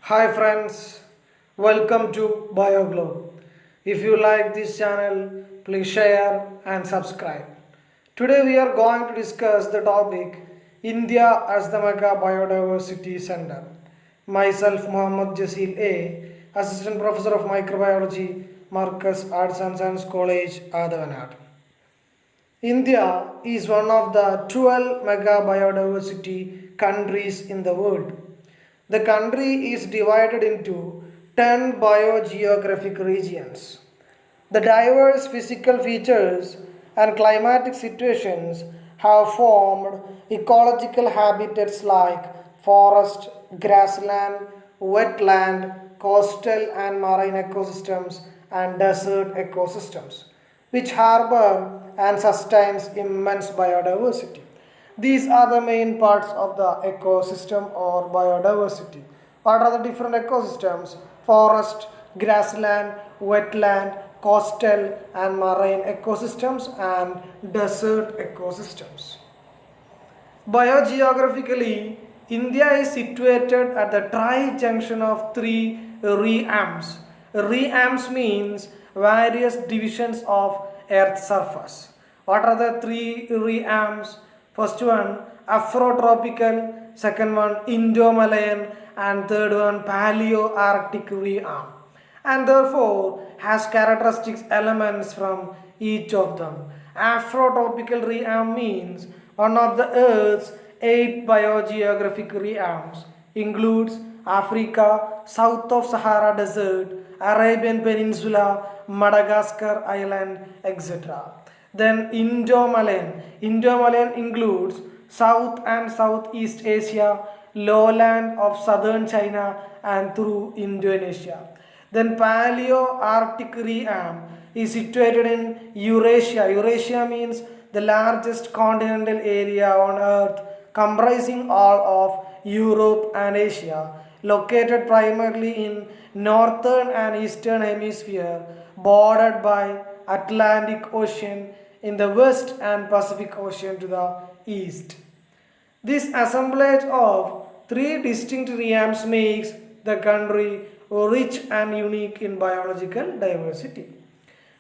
Hi friends, welcome to BioGlow. If you like this channel, please share and subscribe. Today we are going to discuss the topic India as the Mega Biodiversity Center. Myself Muhammad Jasil A, Assistant Professor of Microbiology, Marcus Arts and Science College, Adavanad. India is one of the 12 mega biodiversity countries in the world. The country is divided into 10 biogeographic regions. The diverse physical features and climatic situations have formed ecological habitats like forest, grassland, wetland, coastal and marine ecosystems, and desert ecosystems, which harbor and sustains immense biodiversity. These are the main parts of the ecosystem or biodiversity. What are the different ecosystems? Forest, grassland, wetland, coastal and marine ecosystems, and desert ecosystems. Biogeographically, India is situated at the tri-junction of three realms. Realms means various divisions of Earth's surface. What are the three realms? First one, Afrotropical, second one, Indo-Malayan, and third one, Paleo-Arctic realm, and therefore has characteristic elements from each of them. Afrotropical realm means one of the Earth's 8 biogeographic realms, includes Africa, south of Sahara Desert, Arabian Peninsula, Madagascar Island, etc. Then Indo-Malayan. Indo-Malayan includes South and Southeast Asia, lowland of southern China and through Indonesia. Then Paleo-Arctic realm is situated in Eurasia. Eurasia means the largest continental area on Earth, comprising all of Europe and Asia, located primarily in northern and eastern hemisphere, bordered by Atlantic Ocean in the west and Pacific Ocean to the east. This assemblage of three distinct realms makes the country rich and unique in biological diversity.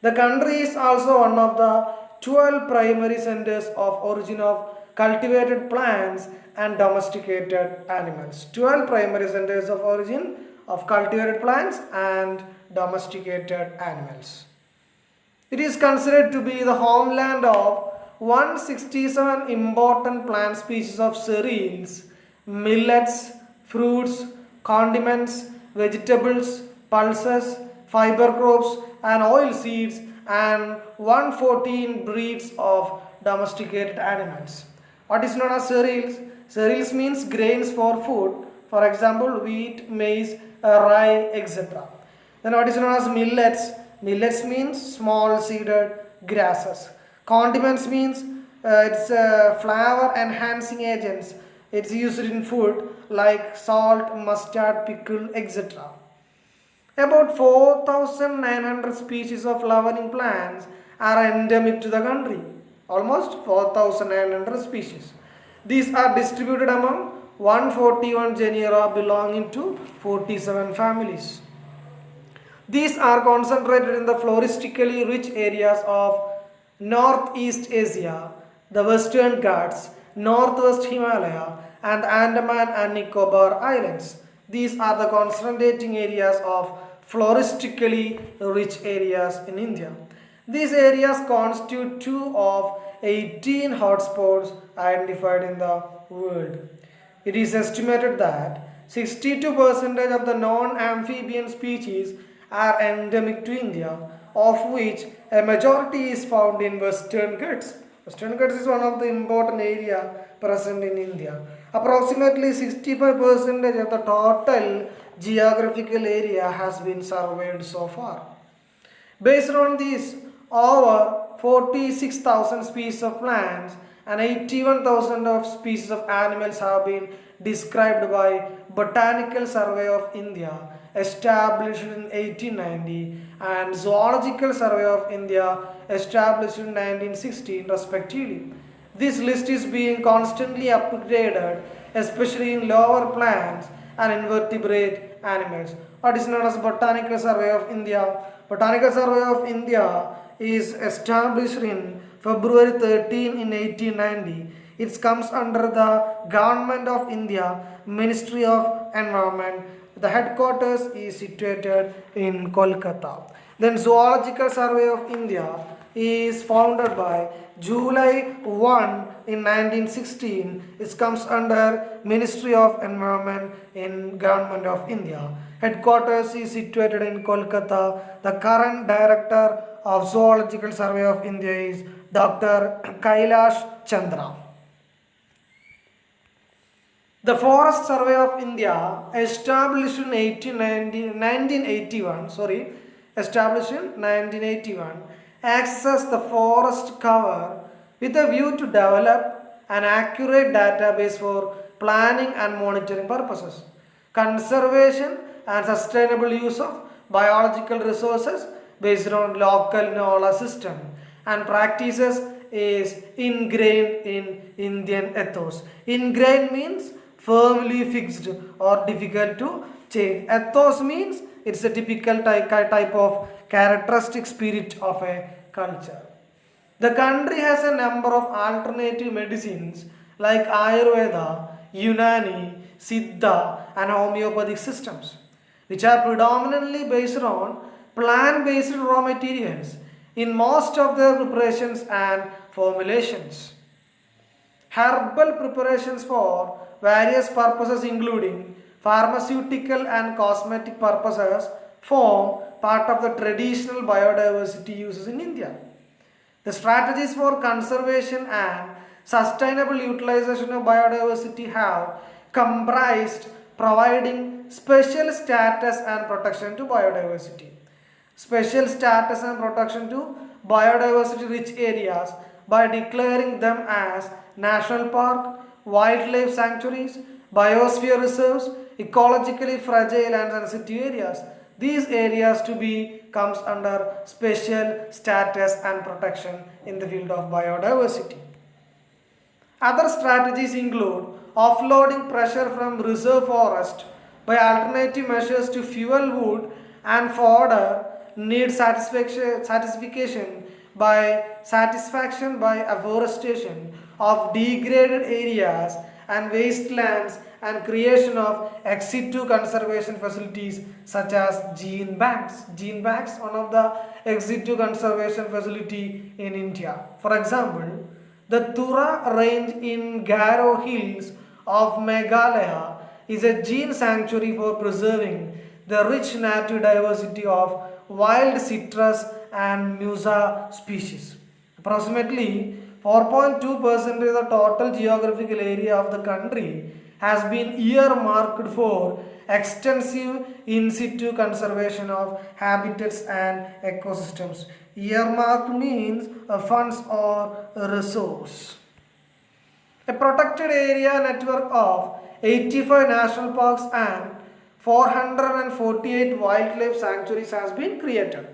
The country is also one of the 12 primary centers of origin of cultivated plants and domesticated animals. 12 primary centers of origin of cultivated plants and domesticated animals. It is considered to be the homeland of 167 important plant species of cereals, millets, fruits, condiments, vegetables, pulses, fiber crops, and oil seeds, and 114 breeds of domesticated animals. What is known as cereals? Cereals means grains for food, for example, wheat, maize, rye, etc. Then what is known as millets? Millets means small seeded grasses. Condiments means it's flavor enhancing agents. It's used in food like salt, mustard, pickle, etc. About 4,900 species of flowering plants are endemic to the country. Almost 4,900 species. These are distributed among 141 genera belonging to 47 families. These are concentrated in the floristically rich areas of Northeast Asia, the Western Ghats, Northwest Himalaya, and the Andaman and Nicobar Islands. These are the concentrating areas of floristically rich areas in India. These areas constitute two of 18 hotspots identified in the world. It is estimated that 62% of the non-amphibian species are endemic to India, of which a majority is found in Western Ghats. Western Ghats is one of the important area present in India. Approximately 65% of the total geographical area has been surveyed so far. Based on this, over 46,000 species of plants and 81,000 of species of animals have been described by Botanical Survey of India, established in 1890, and Zoological Survey of India, established in 1916 respectively. This list is being constantly upgraded, especially in lower plants and invertebrate animals. What is known as Botanical Survey of India? Botanical Survey of India is established in February 13 in 1890. It comes under the Government of India, Ministry of Environment. The headquarters is situated in Kolkata. Then Zoological Survey of India is founded by July 1 in 1916. It comes under Ministry of Environment in Government of India. Headquarters is situated in Kolkata. The current director of Zoological Survey of India is Dr. Kailash Chandra. The Forest Survey of India, established in 1981, accesses the forest cover with a view to develop an accurate database for planning and monitoring purposes, conservation and sustainable use of biological resources based on local knowledge system and practices is ingrained in Indian ethos. Ingrained means firmly fixed or difficult to change. Ethos means it's a typical type of characteristic spirit of a culture. The country has a number of alternative medicines like Ayurveda, Unani, Siddha, and homeopathic systems, which are predominantly based on plant based raw materials in most of their preparations and formulations. Herbal preparations for various purposes, including pharmaceutical and cosmetic purposes, form part of the traditional biodiversity uses in India. The strategies for conservation and sustainable utilization of biodiversity have comprised providing special status and protection to biodiversity. Special status and protection to biodiversity rich areas by declaring them as national park, wildlife sanctuaries, biosphere reserves, ecologically fragile and sensitive areas. These areas to be comes under special status and protection in the field of biodiversity. Other strategies include offloading pressure from reserve forest by alternative measures to fuel wood and fodder need satisfaction by afforestation of degraded areas and wastelands and creation of ex situ conservation facilities such as gene banks. Gene banks, one of the ex situ conservation facility in India. For example, the Tura range in Garo Hills of Meghalaya is a gene sanctuary for preserving the rich native diversity of wild citrus and musa species. Approximately 4.2% of the total geographical area of the country has been earmarked for extensive in situ conservation of habitats and ecosystems. Earmarked means funds or a resource. A protected area network of 85 national parks and 448 wildlife sanctuaries has been created.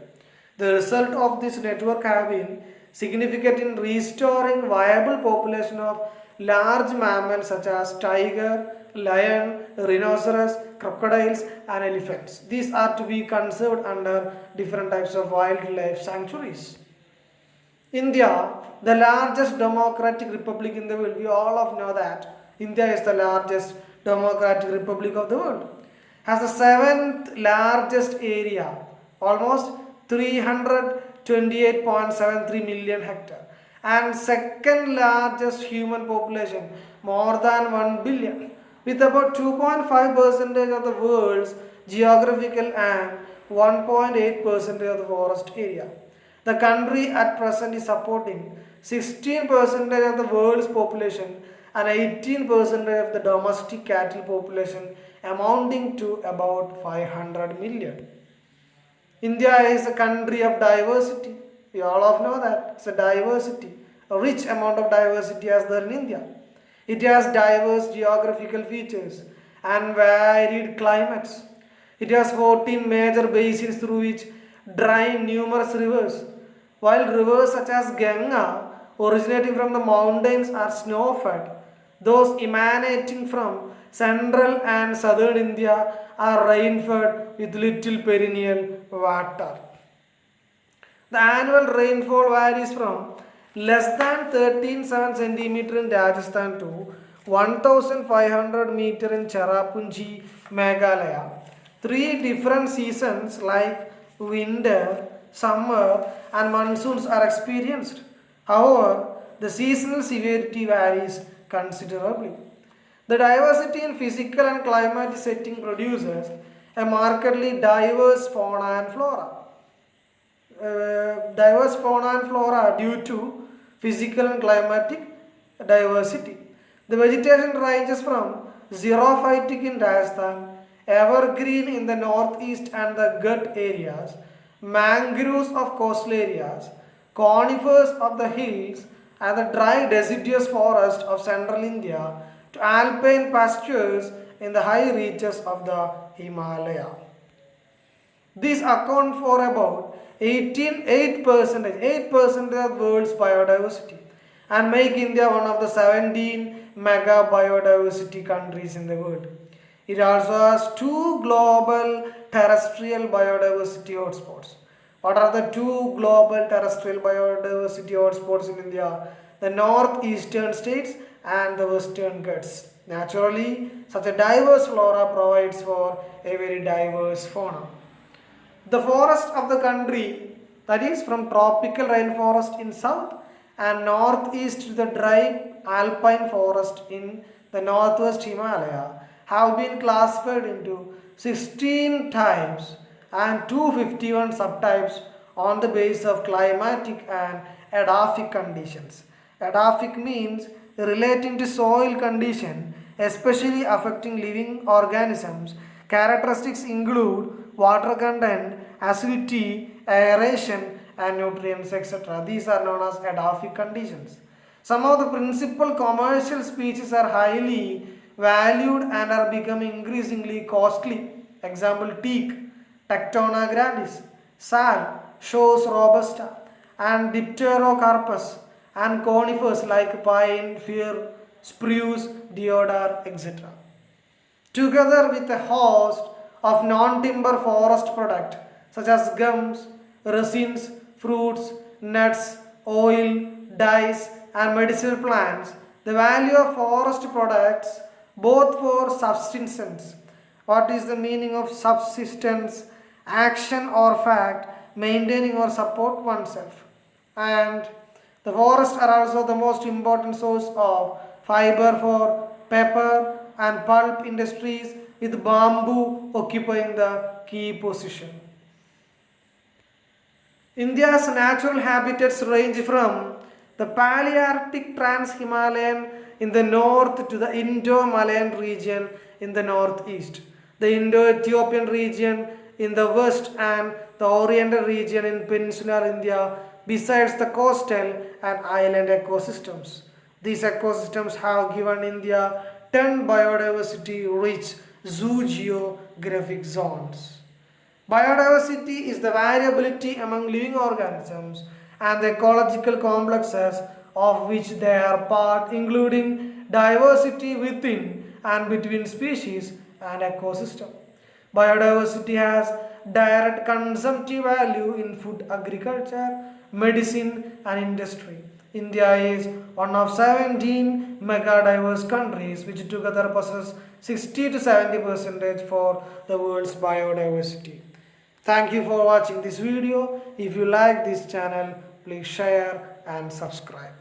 The result of this network have been significant in restoring viable population of large mammals such as tiger, lion, rhinoceros, crocodiles and elephants. These are to be conserved under different types of wildlife sanctuaries. India, the largest democratic republic in the world. We all of know that India is the largest democratic republic of the world. Has the seventh largest area, almost 328.73 million hectare, and second largest human population, more than 1 billion, with about 2.5% of the world's geographical and 1.8% of the forest area. The country at present is supporting 16% of the world's population and 18% of the domestic cattle population, amounting to about 500 million. India is a country of diversity. We all of know that it's a diversity. A rich amount of diversity as there in India. It has diverse geographical features and varied climates. It has 14 major basins through which drain numerous rivers. While rivers such as Ganga, originating from the mountains, are snow-fed, those emanating from central and southern India are rain-fed with little perennial water. The annual rainfall varies from less than 13.7 centimeter in Rajasthan to 1500 meter in Cherrapunji, Meghalaya. Three different seasons like winter, summer, and monsoons are experienced. However, the seasonal severity varies considerably. The diversity in physical and climatic setting produces a markedly diverse fauna and flora. Diverse fauna and flora due to physical and climatic diversity. The vegetation ranges from xerophytic in Rajasthan, evergreen in the northeast and the Gut areas, mangroves of coastal areas, conifers of the hills, and the dry deciduous forest of central India to alpine pastures in the high reaches of the Himalaya. These account for about 8% of world's biodiversity and make India one of the 17 mega biodiversity countries in the world. It also has two global terrestrial biodiversity hotspots. What are the two global terrestrial biodiversity hotspots in India? The northeastern states and the western Ghats. Naturally, such a diverse flora provides for a very diverse fauna. The forest of the country, that is from tropical rainforest in south and northeast to the dry alpine forest in the northwest Himalaya, have been classified into 16 types and 251 subtypes on the basis of climatic and edaphic conditions. Edaphic means relating to soil condition, especially affecting living organisms. Characteristics include water content, acidity, aeration, and nutrients, etc. These are known as edaphic conditions. Some of the principal commercial species are highly valued and are becoming increasingly costly. Example: teak, Tectona grandis, sal, Chos robusta, and Dipterocarpus, and conifers like pine, fir, spruce, deodar, etc. Together with a host of non-timber forest products such as gums, resins, fruits, nuts, oil, dyes, and medicinal plants, the value of forest products both for subsistence. What is the meaning of subsistence? Action or fact, maintaining or support oneself. And the forests are also the most important source of fiber for paper and pulp industries, with bamboo occupying the key position. India's natural habitats range from the Palearctic Trans-Himalayan in the north to the Indo-Malayan region in the northeast, the Indo-Ethiopian region in the west, and the Oriental region in peninsular India, besides the coastal and island ecosystems. These ecosystems have given India 10 biodiversity rich zoogeographic zones. Biodiversity is the variability among living organisms and the ecological complexes of which they are part, including diversity within and between species and ecosystem. Biodiversity has direct consumptive value in food, agriculture, medicine, and industry. India is one of 17 mega diverse countries which together possess 60 to 70 percentage for the world's biodiversity. Thank you for watching this video. If you like this channel, please share and subscribe.